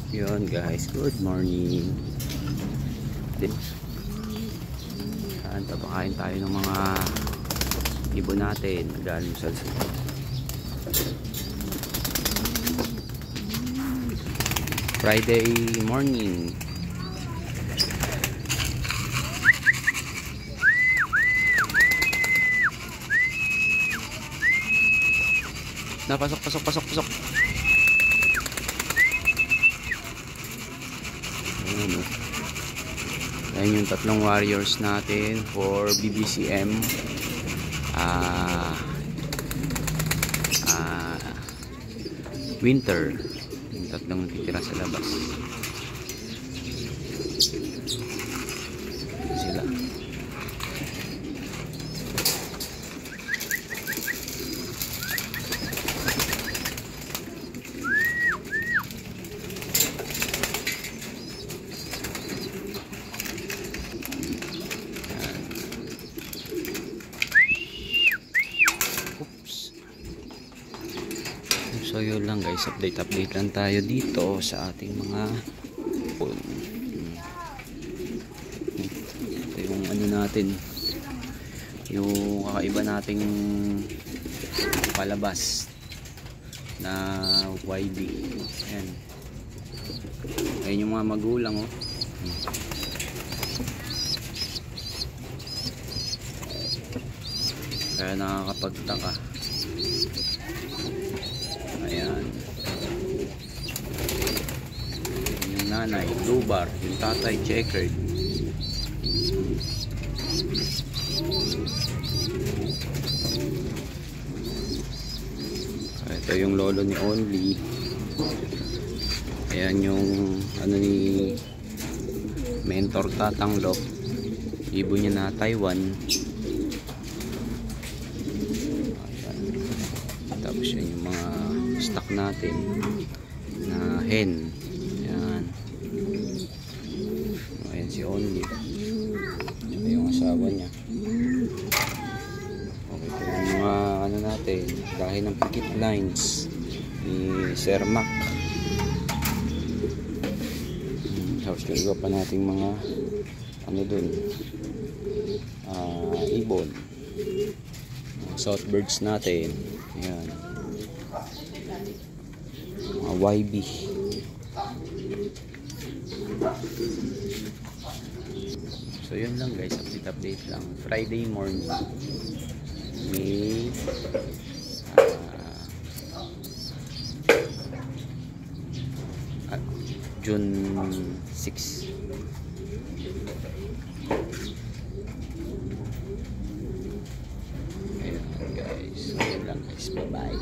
Yun guys, good morning. Yan, papakain tayo ng mga ibon natin galing sa Friday morning. Pasok. Ayan, ayan yung tatlong warriors natin for BBCM winter. Yung tatlong natitira sa labas. Ito sila. So yun lang guys, update lang tayo dito sa ating mga ibon. Ito yung ano natin, yung kakaiba nating palabas na YB. Ayan, ayan yung mga magulang, oh. Kaya nakakapagtaka. Ayan. Yung nanay, blue bar. Yung tatay, checkered. Ito yung lolo ni Only. Ayan yung ano ni Mentor Tatanglop. Ibon niya na Taiwan. Tapos yun yung mga stock natin na hen. Ayan. Ayan si Only. Ito yung asawa niya. Okay, ito yung mga ano natin, dahil ng picket lines ni Sir Mac. Tapos yung iba pa nating mga ano dun, ibon, southbirds natin. Ayan, mga YB. So yun lang guys, update lang. Friday morning, May June 6. Ayan guys, so yun lang guys, bye bye.